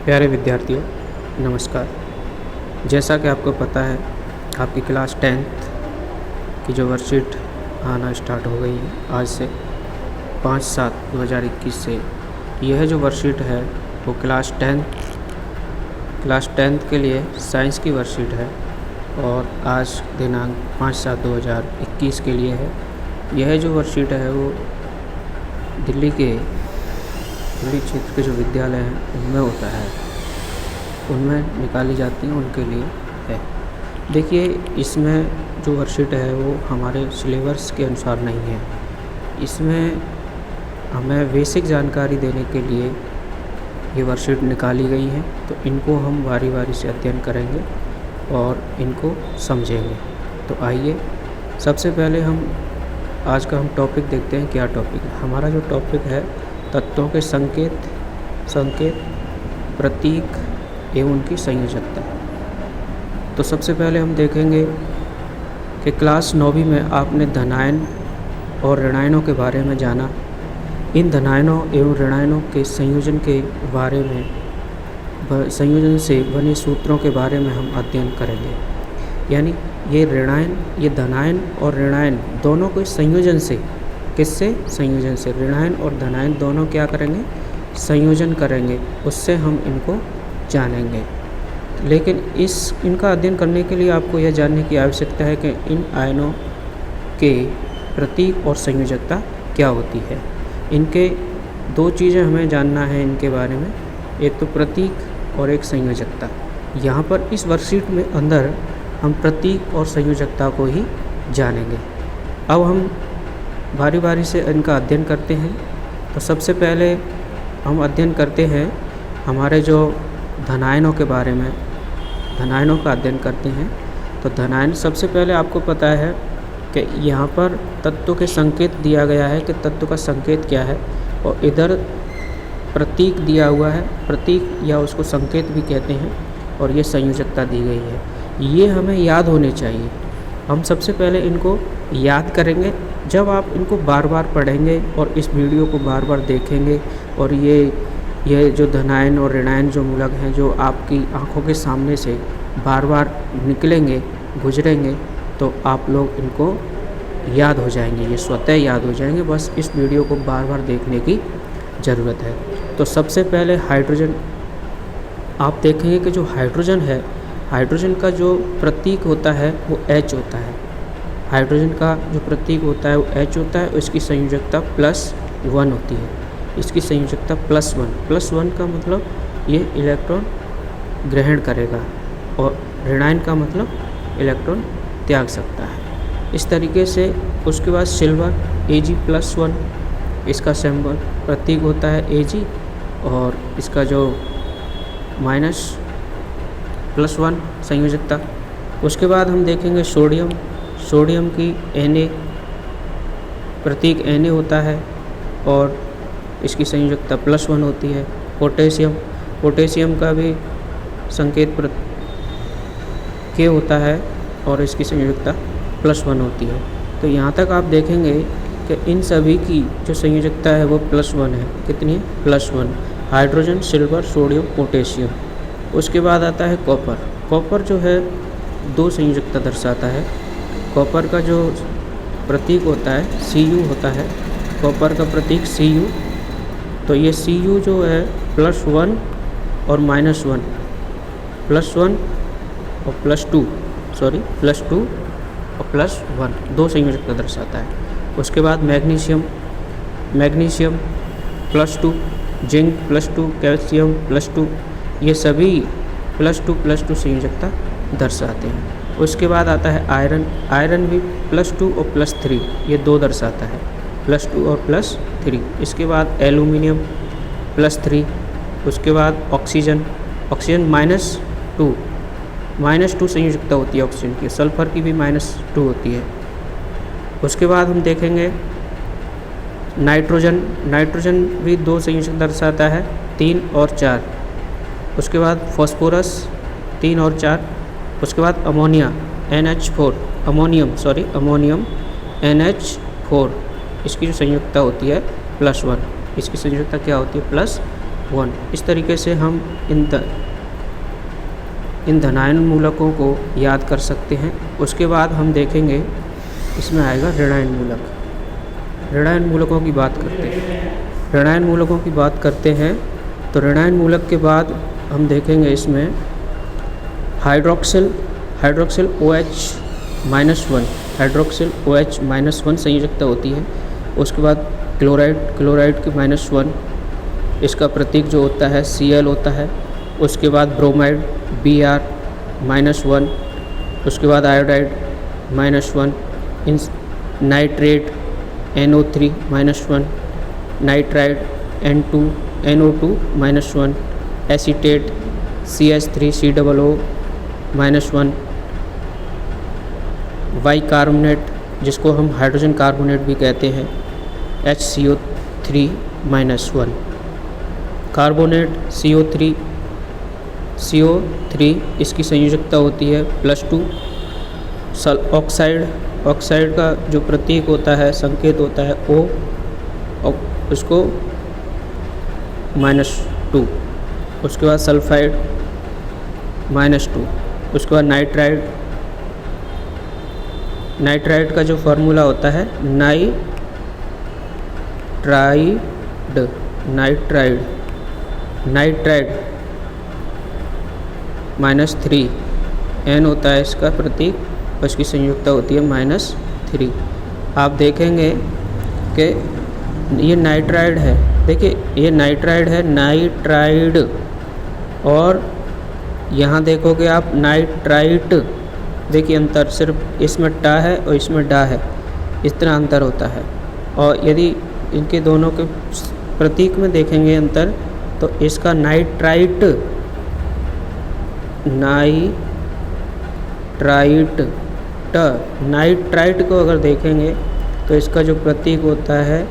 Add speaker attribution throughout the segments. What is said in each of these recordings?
Speaker 1: प्यारे विद्यार्थियों, नमस्कार। जैसा कि आपको पता है, आपकी क्लास 10th की जो वर्कशीट आना स्टार्ट हो गई है आज से 5/7/2021 से। यह जो वर्कशीट है वो क्लास 10th के लिए साइंस की वर्कशीट है और आज दिनांक 5/7/2021 के लिए है। यह जो वर्कशीट है वो दिल्ली क्षेत्र के जो विद्यालय हैं उनमें होता है, उनमें निकाली जाती हैं, उनके लिए है। देखिए, इसमें जो वर्कशीट है वो हमारे सिलेबस के अनुसार नहीं है। इसमें हमें बेसिक जानकारी देने के लिए ये वर्कशीट निकाली गई है, तो इनको हम बारी बारी से अध्ययन करेंगे और इनको समझेंगे। तो आइए, सबसे पहले हम आज का टॉपिक देखते हैं। क्या टॉपिक है हमारा? जो टॉपिक है तत्वों के संकेत, प्रतीक एवं उनकी संयोजकता। तो सबसे पहले हम देखेंगे कि क्लास 9वीं में आपने धनायन और ऋणायनों के बारे में जाना। इन धनायनों एवं ऋणायनों के संयोजन के बारे में, संयोजन से बने सूत्रों के बारे में हम अध्ययन करेंगे। यानी ये धनायन और ऋणायन दोनों के संयोजन से, किससे? संयोजन से। ऋणायन और धनायन दोनों क्या करेंगे? संयोजन करेंगे, उससे हम इनको जानेंगे। लेकिन इनका अध्ययन करने के लिए आपको यह जानने की आवश्यकता है कि इन आयनों के प्रतीक और संयोजकता क्या होती है। इनके दो चीज़ें हमें जानना है इनके बारे में, एक तो प्रतीक और एक संयोजकता। यहाँ पर इस वर्कशीट में अंदर हम प्रतीक और संयोजकता को ही जानेंगे। अब हम बारी बारी से इनका अध्ययन करते हैं। तो सबसे पहले हम अध्ययन करते हैं हमारे जो धनायनों के बारे में, धनायनों का अध्ययन करते हैं। तो धनायन, सबसे पहले आपको पता है कि यहाँ पर तत्व के संकेत दिया गया है कि तत्व का संकेत क्या है, और इधर प्रतीक दिया हुआ है, प्रतीक या उसको संकेत भी कहते हैं, और ये संयोजकता दी गई है। ये हमें याद होने चाहिए। हम सबसे पहले इनको याद करेंगे। जब आप इनको बार बार पढ़ेंगे और इस वीडियो को बार बार देखेंगे और ये जो धनायन और ऋणायन जो मूलक हैं जो आपकी आंखों के सामने से बार बार निकलेंगे, गुजरेंगे, तो आप लोग इनको याद हो जाएंगे, ये स्वतः याद हो जाएंगे। बस इस वीडियो को बार बार देखने की ज़रूरत है। तो सबसे पहले हाइड्रोजन, आप देखेंगे कि जो हाइड्रोजन है, हाइड्रोजन का जो प्रतीक होता है वो H होता है। हाइड्रोजन का जो प्रतीक होता है वो H होता है और इसकी संयोजकता +1 होती है। इसकी संयोजकता +1 का मतलब ये इलेक्ट्रॉन ग्रहण करेगा, और ऋणायन का मतलब इलेक्ट्रॉन त्याग सकता है। इस तरीके से उसके बाद सिल्वर Ag+1, इसका सिंबल प्रतीक होता है Ag, और इसका जो -+1 संयोजकता। उसके बाद हम देखेंगे सोडियम की Na, प्रतीक Na होता है और इसकी संयोजकता +1 होती है। पोटेशियम का भी संकेत K होता है और इसकी संयोजकता +1 होती है। तो यहाँ तक आप देखेंगे कि इन सभी की जो संयोजकता है वो +1 है। कितनी है? +1। Hydrogen, silver, sodium, potassium. उसके बाद आता है कॉपर जो है 2 संयोजकता दर्शाता है। कॉपर का जो प्रतीक होता है Cu होता है। कॉपर का प्रतीक Cu, तो ये Cu जो है +1 और -1, +1 और +2 और +1, 2 संयोजकता दर्शाता है। उसके बाद मैग्नीशियम +2, जिंक +2, कैल्शियम +2, ये सभी +2 संयोजकता दर्शाते हैं। उसके बाद आता है आयरन भी +2 और +3, ये 2 दर्शाता है, +2 और +3। इसके बाद एल्यूमिनियम +3। उसके बाद ऑक्सीजन -2 संयोजकता होती है ऑक्सीजन की। सल्फर की भी -2 होती है। उसके बाद हम देखेंगे नाइट्रोजन भी 2 संयोजकता दर्शाता है, 3 और 4। उसके बाद फॉस्फोरस 3 और 4। उसके बाद अमोनियम NH4, इसकी जो संयोजकता होती है +1, इसकी संयोजकता क्या होती है? 1। इस तरीके से हम इन धनायन मूलकों को याद कर सकते हैं। उसके बाद हम देखेंगे इसमें आएगा ऋणायन मूलक। ऋणायन मूलकों की बात करते हैं। ऋणायन मूलकों की बात करते हैं तो ऋणायन मूलक के बाद हम देखेंगे इसमें हाइड्रोक्सिल OH-1, हाइड्रोक्सिल OH-1 संयोजकता होती है। उसके बाद क्लोराइड की -1, इसका प्रतीक जो होता है Cl होता है। उसके बाद ब्रोमाइड Br-1, उसके बाद iodide -1, nitrate NO3-1, nitride NO2-1, acetate CH3COO-1, bicarbonate जिसको हम हाइड्रोजन कार्बोनेट भी कहते हैं HCO3-1, कार्बोनेट CO3 इसकी संयोजकता होती है +2। ऑक्साइड का जो प्रतीक होता है, संकेत होता है O, और उसको -2। उसके बाद सल्फाइड -2। उसके बाद नाइट्राइड का जो फार्मूला होता है नाइट्राइड -3, N होता है इसका प्रतीक, और इसकी संयुक्ता होती है -3। आप देखेंगे कि ये नाइट्राइड है। देखिए ये नाइट्राइड है, नाइट्राइड, और यहाँ देखोगे आप नाइट्राइट। देखिए अंतर सिर्फ इसमें टा है और इसमें डा है, इतना अंतर होता है। और यदि इनके दोनों के प्रतीक में देखेंगे अंतर, तो इसका नाइट्राइट को अगर देखेंगे तो इसका जो प्रतीक होता है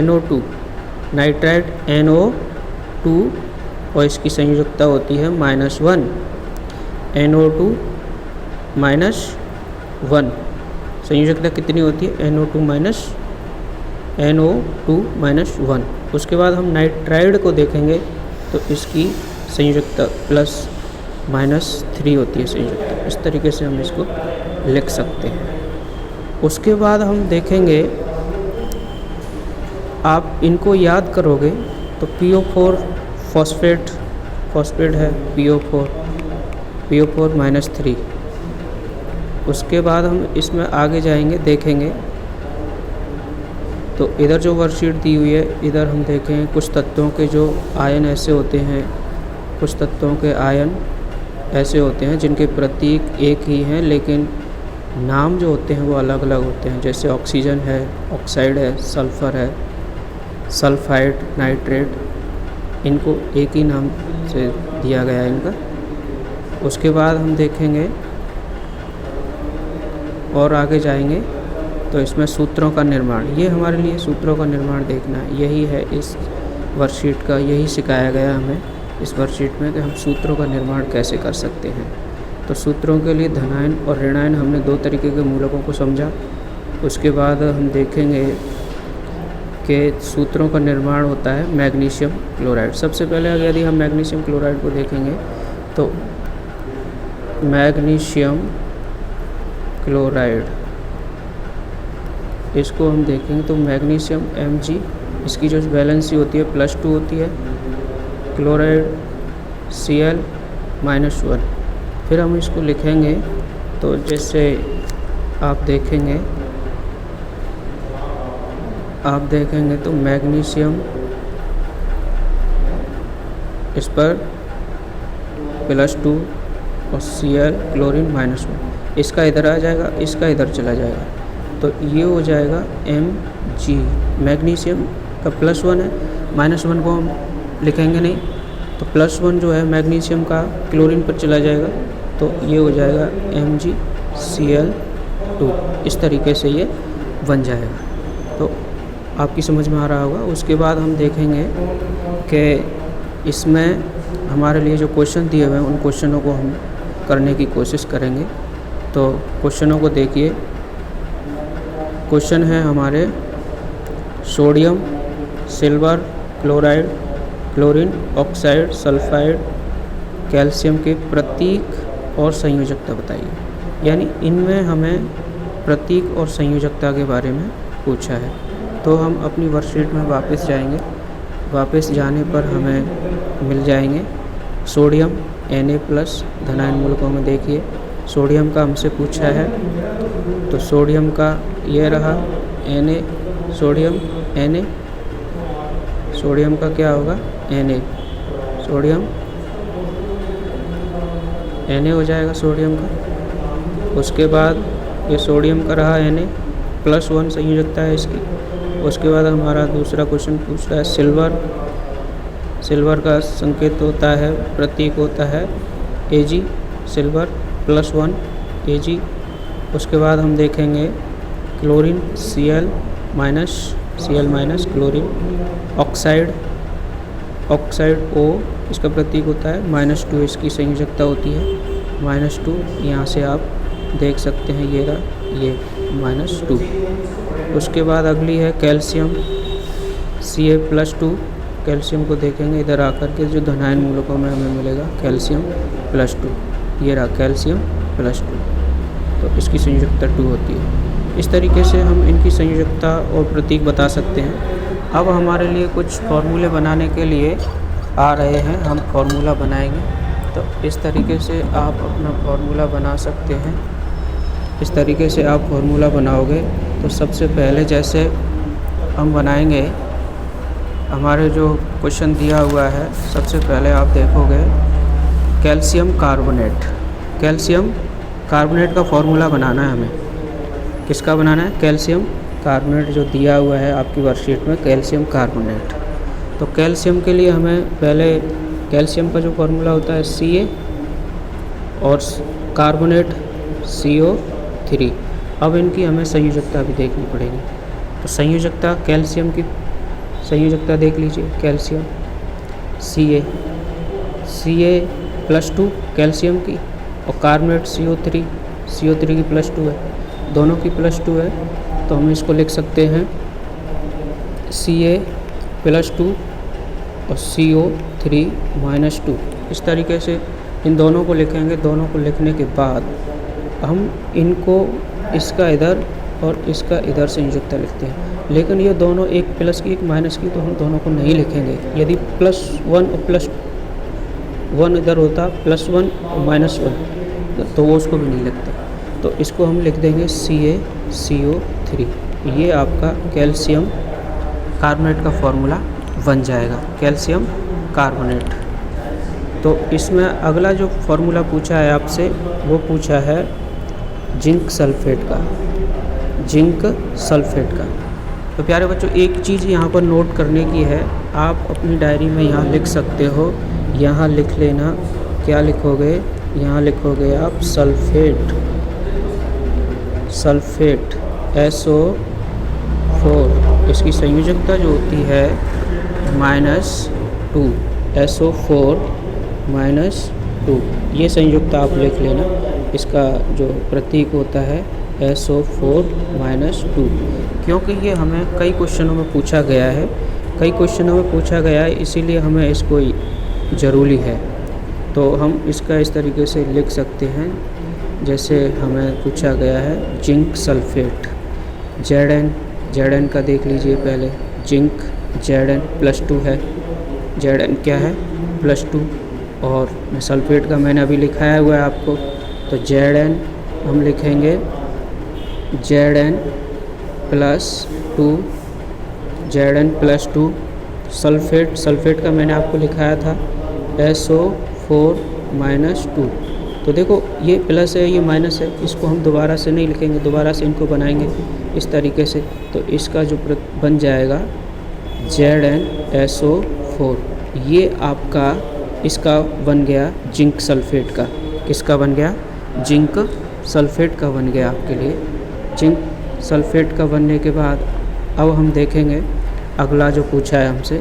Speaker 1: NO2, नाइट्राइट NO2, और इसकी संयोजकता होती है -1, NO2-1। संयोजकता कितनी होती है? NO2-1। उसके बाद हम नाइट्राइड को देखेंगे तो इसकी संयोजकता +-3 होती है संयोजकता। इस तरीके से हम इसको लिख सकते हैं। उसके बाद हम देखेंगे, आप इनको याद करोगे तो PO4 फॉस्फेट है, PO4 -3। उसके बाद हम इसमें आगे जाएंगे, देखेंगे तो इधर जो वर्कशीट दी हुई है, इधर हम देखें कुछ तत्वों के जो आयन ऐसे होते हैं, कुछ तत्वों के आयन ऐसे होते हैं जिनके प्रतीक एक ही हैं लेकिन नाम जो होते हैं वो अलग अलग होते हैं। जैसे ऑक्सीजन है, ऑक्साइड है, सल्फ़र है, सल्फाइड, नाइट्रेट, इनको एक ही नाम से दिया गया है इनका। उसके बाद हम देखेंगे और आगे जाएंगे तो इसमें सूत्रों का निर्माण, ये हमारे लिए सूत्रों का निर्माण देखना है। यही है इस वर्कशीट का, यही सिखाया गया हमें इस वर्कशीट में कि हम सूत्रों का निर्माण कैसे कर सकते हैं। तो सूत्रों के लिए धनायन और ऋणायन हमने 2 तरीके के मूलकों को समझा। उसके बाद हम देखेंगे कि सूत्रों का निर्माण होता है मैग्नीशियम क्लोराइड। सबसे पहले यदि हम मैग्नीशियम क्लोराइड को देखेंगे तो मैग्नीशियम क्लोराइड, इसको हम देखेंगे तो मैग्नीशियम Mg, इसकी जो वैलेंसी होती है +2 होती है, क्लोराइड Cl-1। फिर हम इसको लिखेंगे तो जैसे आप देखेंगे तो मैग्नीशियम, इस पर +2 और Cl क्लोरीन -1, इसका इधर आ जाएगा, इसका इधर चला जाएगा, तो ये हो जाएगा Mg। मैग्नीशियम का +1 है, -1 को हम लिखेंगे नहीं, तो +1 जो है मैग्नीशियम का क्लोरीन पर चला जाएगा, तो ये हो जाएगा MgCl2। इस तरीके से ये बन जाएगा। तो आपकी समझ में आ रहा होगा। उसके बाद हम देखेंगे कि इसमें हमारे लिए जो क्वेश्चन दिए हुए हैं उन क्वेश्चनों को हम करने की कोशिश करेंगे। तो क्वेश्चनों को देखिए। क्वेश्चन है हमारे sodium, silver, chloride, chlorine, oxide, sulphide, calcium के प्रतीक और संयोजकता बताइए। यानी इनमें हमें प्रतीक और संयोजकता के बारे में पूछा है। तो हम अपनी वर्कशीट में वापस जाएंगे। वापस जाने पर हमें मिल जाएंगे सोडियम Na+ धनायन मूलकों में देखिए सोडियम का हमसे पूछा है, तो सोडियम का ये रहा Na, सोडियम Na, सोडियम का क्या होगा Na, सोडियम Na हो जाएगा सोडियम का। उसके बाद ये सोडियम का रहा Na+1 संयोजकता है इसकी। उसके बाद हमारा दूसरा क्वेश्चन पूछ रहा है सिल्वर। सिल्वर का संकेत होता है, प्रतीक होता है Ag, सिल्वर +1 Ag। उसके बाद हम देखेंगे chlorine Cl- chlorine, oxide O, इसका प्रतीक होता है -2, इसकी संयोजकता होती है -2। यहाँ से आप देख सकते हैं ये रहा ये -2। उसके बाद अगली है कैल्शियम Ca+2। कैल्शियम को देखेंगे इधर आकर के जो धनायन मूलकों में हमें मिलेगा कैल्शियम +2, ये रहा कैल्शियम +2, तो इसकी संयोजकता 2 होती है। इस तरीके से हम इनकी संयोजकता और प्रतीक बता सकते हैं। अब हमारे लिए कुछ फॉर्मूले बनाने के लिए आ रहे हैं, हम फॉर्मूला बनाएंगे। तो इस तरीके से आप अपना फॉर्मूला बना सकते हैं। इस तरीके से आप फॉर्मूला बनाओगे तो सबसे पहले जैसे हम बनाएंगे, हमारे जो क्वेश्चन दिया हुआ है सबसे पहले आप देखोगे कैल्शियम कार्बोनेट। कैल्शियम कार्बोनेट का फॉर्मूला बनाना है हमें। किसका बनाना है? कैल्शियम कार्बोनेट जो दिया हुआ है आपकी वर्कशीट में, कैल्शियम कार्बोनेट। तो कैल्शियम के लिए हमें पहले कैल्शियम का जो फॉर्मूला होता है Ca और कार्बोनेट CO3। अब इनकी हमें संयोजकता भी देखनी पड़ेगी। तो संयोजकता कैल्शियम की संयोजकता देख लीजिए, कैल्शियम Ca+2 कैल्शियम की, और कार्बोनेट CO3 की +2 है, दोनों की +2 है। तो हम इसको लिख सकते हैं Ca+2 और CO3-2। इस तरीके से इन दोनों को लिखेंगे। दोनों को लिखने के बाद हम इनको इसका इधर और इसका इधर संयोजकता लिखते हैं। लेकिन ये दोनों एक प्लस की एक माइनस की, तो हम दोनों को नहीं लिखेंगे। यदि +1 और +1 इधर होता, +1 और -1, तो वो उसको भी नहीं लिखते। तो इसको हम लिख देंगे CaCO3। ये आपका कैल्शियम कार्बोनेट का फॉर्मूला बन जाएगा, कैल्शियम कार्बोनेट। तो इसमें अगला जो फॉर्मूला पूछा है आपसे, वो पूछा है जिंक सल्फेट का, जिंक सल्फेट का। तो प्यारे बच्चों, एक चीज़ यहाँ पर नोट करने की है, आप अपनी डायरी में यहाँ लिख सकते हो। यहाँ लिख लेना, क्या लिखोगे? यहाँ लिखोगे आप सल्फेट, सल्फेट SO4। इसकी संयोजकता जो होती है -2, SO4-2। ये संयोजकता आप लिख लेना। इसका जो प्रतीक होता है SO4-2, क्योंकि ये हमें कई क्वेश्चनों में पूछा गया है, इसीलिए हमें इसको ज़रूरी है। तो हम इसका इस तरीके से लिख सकते हैं, जैसे हमें पूछा गया है जिंक सल्फेट, Zn का देख लीजिए पहले, जिंक Zn +2 है, Zn क्या है? +2। और सल्फेट का मैंने अभी लिखाया हुआ है आपको। तो Zn हम लिखेंगे Zn+2 सल्फेट का मैंने आपको लिखाया था SO4-2। तो देखो ये प्लस है, ये माइनस है, इसको हम दोबारा से नहीं लिखेंगे, दोबारा से इनको बनाएंगे इस तरीके से। तो इसका जो बन जाएगा ZnSO4। ये आपका इसका बन गया जिंक सल्फेट का। किसका बन गया? जिंक सल्फेट का बन गया आपके लिए। जिंक सल्फेट का बनने के बाद अब हम देखेंगे अगला जो पूछा है हमसे।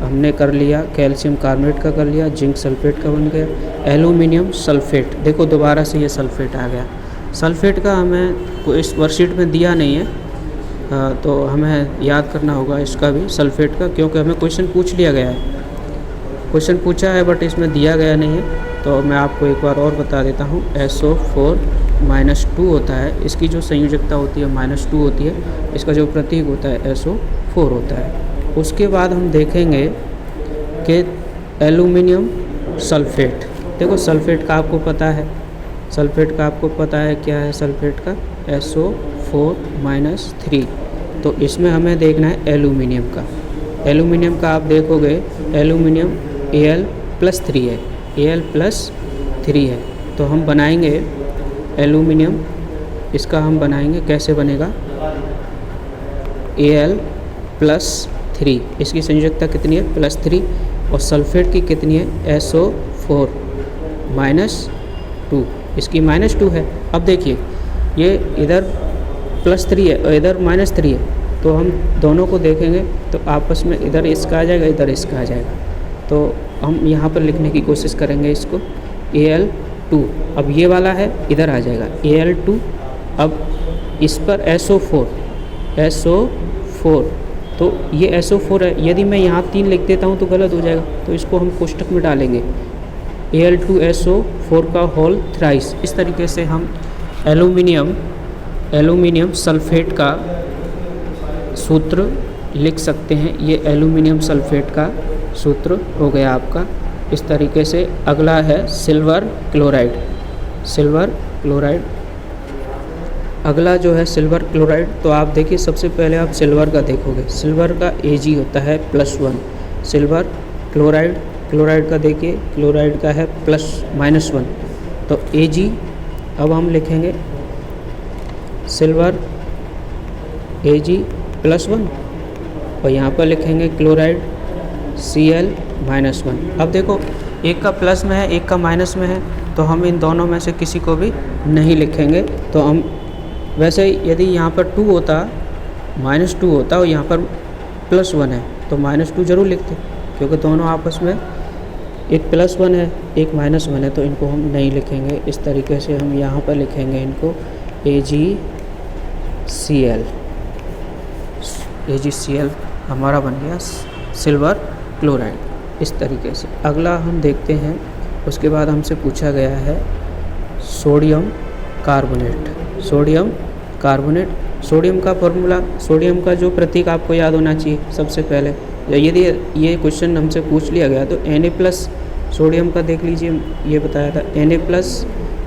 Speaker 1: हमने कर लिया कैल्शियम कार्बोनेट का, कर लिया, जिंक सल्फेट का बन गया, एल्यूमिनियम सल्फेट। देखो दोबारा से ये सल्फेट आ गया। सल्फेट का हमें इस वर्कशीट में दिया नहीं है, तो हमें याद करना होगा इसका भी सल्फ़ेट का, क्योंकि हमें क्वेश्चन पूछ लिया गया है, क्वेश्चन पूछा है बट इसमें दिया गया नहीं है। तो मैं आपको एक बार और बता देता हूँ, SO4-2 होता है, इसकी जो संयोजकता होती है -2 होती है, इसका जो प्रतीक होता है SO4 होता है। उसके बाद हम देखेंगे कि एल्यूमिनियम सल्फ़ेट। देखो सल्फ़ेट का आपको पता है, सल्फ़ेट का आपको पता है क्या है सल्फ़ेट का, SO4-3। तो इसमें हमें देखना है एल्यूमिनियम का। एल्यूमिनियम का आप देखोगे, एल्यूमिनियम Al+3 है, Al+3 है। तो हम बनाएंगे एल्यूमिनियम, इसका हम बनाएंगे, कैसे बनेगा, Al+3, इसकी संयोजकता कितनी है, +3, और सल्फ़ेट की कितनी है, SO4-2, इसकी -2 है। अब देखिए ये इधर +3 है और इधर -3 है, तो हम दोनों को देखेंगे तो आपस में इधर इसका आ जाएगा, इधर इसका आ जाएगा। तो हम यहाँ पर लिखने की कोशिश करेंगे इसको Al2। अब ये वाला है, इधर आ जाएगा Al2। अब इस पर SO4, तो ये SO4 है। यदि मैं यहाँ 3 लिख देता हूँ तो गलत हो जाएगा, तो इसको हम कोष्टक में डालेंगे Al2SO4 का होल थ्राइस। इस तरीके से हम एल्यूमिनियम सल्फ़ेट का सूत्र लिख सकते हैं। ये एल्यूमिनियम सल्फ़ेट का सूत्र हो गया आपका। इस तरीके से अगला है सिल्वर क्लोराइड। अगला जो है सिल्वर क्लोराइड, तो आप देखिए सबसे पहले आप सिल्वर का देखोगे, सिल्वर का Ag होता है +1। सिल्वर क्लोराइड का देखिए, क्लोराइड का है +-1, तो Ag। अब हम लिखेंगे सिल्वर Ag+1 और यहाँ पर लिखेंगे क्लोराइड Cl-1। अब देखो एक का प्लस में है, एक का माइनस में है, तो हम इन दोनों में से किसी को भी नहीं लिखेंगे। तो हम वैसे यदि यहाँ पर 2 होता, -2 होता और यहाँ पर +1 है, तो -2 ज़रूर लिखते, क्योंकि दोनों आपस में, एक +1 है एक -1 है, तो इनको हम नहीं लिखेंगे। इस तरीके से हम यहाँ पर लिखेंगे इनको AgCl हमारा बन गया सिल्वर क्लोराइड। इस तरीके से अगला हम देखते हैं। उसके बाद हमसे पूछा गया है सोडियम कार्बोनेट। सोडियम का फॉर्मूला, सोडियम का जो प्रतीक आपको याद होना चाहिए सबसे पहले। यदि ये क्वेश्चन हमसे पूछ लिया गया तो Na+ सोडियम का देख लीजिए, ये बताया था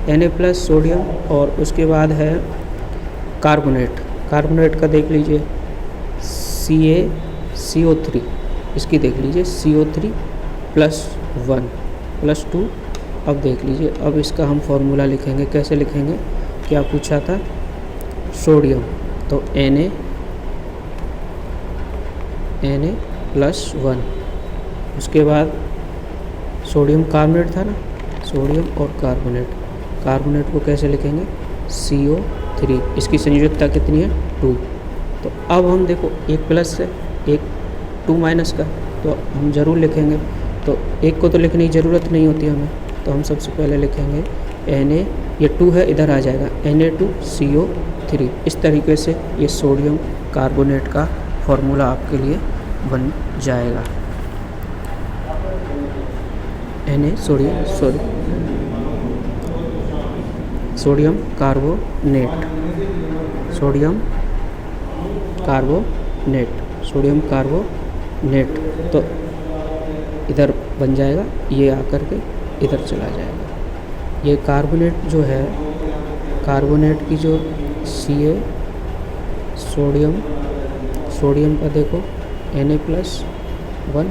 Speaker 1: Na+ सोडियम, और उसके बाद है कार्बोनेट का देख लीजिए CO3, इसकी देख लीजिए CO3+1+2। अब देख लीजिए, अब इसका हम फॉर्मूला लिखेंगे, कैसे लिखेंगे, क्या पूछा था, सोडियम, तो Na+1। उसके बाद सोडियम कार्बोनेट था ना, सोडियम और कार्बोनेट को कैसे लिखेंगे, CO3, इसकी संयोजकता कितनी है, 2। तो अब हम देखो एक प्लस है एक 2 माइनस का, तो हम ज़रूर लिखेंगे। तो एक को तो लिखने की ज़रूरत नहीं होती हमें, तो हम सबसे पहले लिखेंगे Na, ये 2 है इधर आ जाएगा Na2CO3। इस तरीके से ये सोडियम कार्बोनेट का फॉर्मूला आपके लिए बन जाएगा। सोडियम कार्बोनेट, तो इधर बन जाएगा, ये आकर के इधर चला जाएगा। ये कार्बोनेट जो है, कार्बोनेट की जो Ca सोडियम का देखो Na+1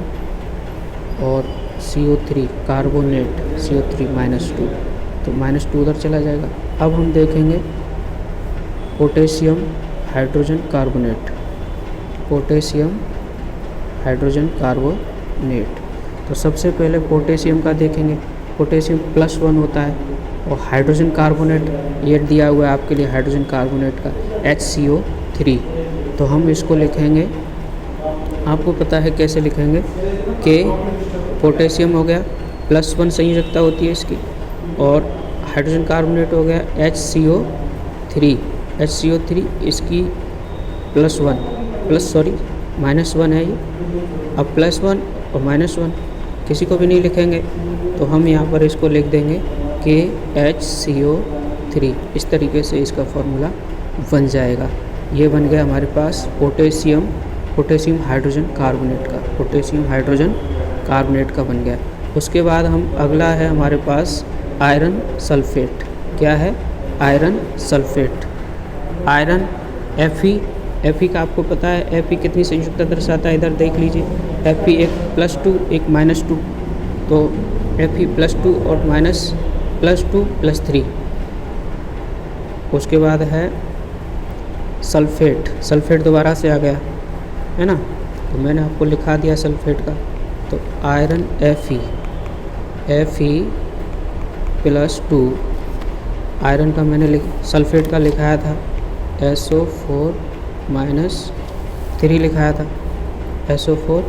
Speaker 1: और CO3 कार्बोनेट CO3 -2, तो -2 उधर चला जाएगा। अब हम देखेंगे पोटेशियम हाइड्रोजन कार्बोनेट। तो सबसे पहले पोटेशियम का देखेंगे, पोटेशियम +1 होता है, और हाइड्रोजन कार्बोनेट ये दिया हुआ है आपके लिए, हाइड्रोजन कार्बोनेट का HCO3। तो हम इसको लिखेंगे, आपको पता है कैसे लिखेंगे, कि पोटेशियम हो गया +1 संयोजकता होती है इसकी, और हाइड्रोजन कार्बोनेट हो गया HCO3, इसकी -1 है ये। अब +1 और -1 किसी को भी नहीं लिखेंगे, तो हम यहाँ पर इसको लिख देंगे KHCO3। इस तरीके से इसका फॉर्मूला बन जाएगा। ये बन गया हमारे पास पोटेशियम हाइड्रोजन कार्बोनेट का बन गया। उसके बाद हम अगला है हमारे पास आयरन सल्फेट। क्या है? Iron sulphate. आयरन Fe का आपको पता है, Fe कितनी संयुक्ता दर्शाता है, इधर देख लीजिए। Fe एक +2 एक -2, तो Fe +2 और +2 +3। उसके बाद है सल्फेट दोबारा से आ गया है ना, तो मैंने आपको लिखा दिया सल्फेट का। तो आयरन Fe +2, आयरन का मैंने सल्फेट का लिखाया था SO4 -3 लिखाया था, SO4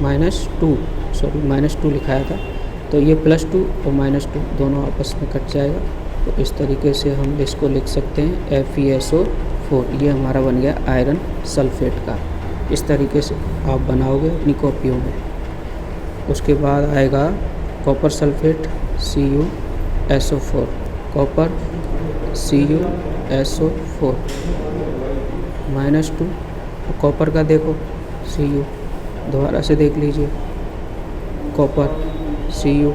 Speaker 1: -2 लिखाया था। तो ये +2 और -2 दोनों आपस में कट जाएगा, तो इस तरीके से हम इसको लिख सकते हैं FeSO4। ये हमारा बन गया आयरन सल्फेट का। इस तरीके से आप बनाओगे अपनी कॉपियों में। उसके बाद आएगा copper sulphate CuSO4, copper CuSO4 -2, copper का देखो Cu, दोबारा से देख लीजिए कॉपर Cu,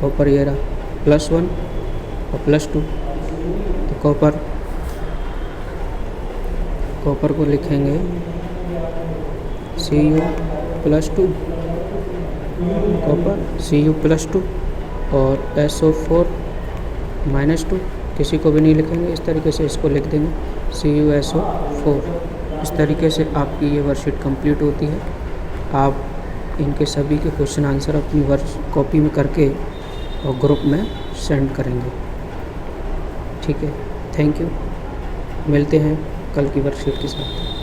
Speaker 1: कॉपर ये रहा +1 और +2, तो कॉपर को लिखेंगे Cu +2, कॉपर Cu +2 और SO4 -2, किसी को भी नहीं लिखेंगे। इस तरीके से इसको लिख देंगे CuSO4। इस तरीके से आपकी ये वर्कशीट कंप्लीट होती है। आप इनके सभी के क्वेश्चन आंसर अपनी वर्क कॉपी में करके और ग्रुप में सेंड करेंगे। ठीक है, थैंक यू। मिलते हैं कल की वर्कशीट के साथ।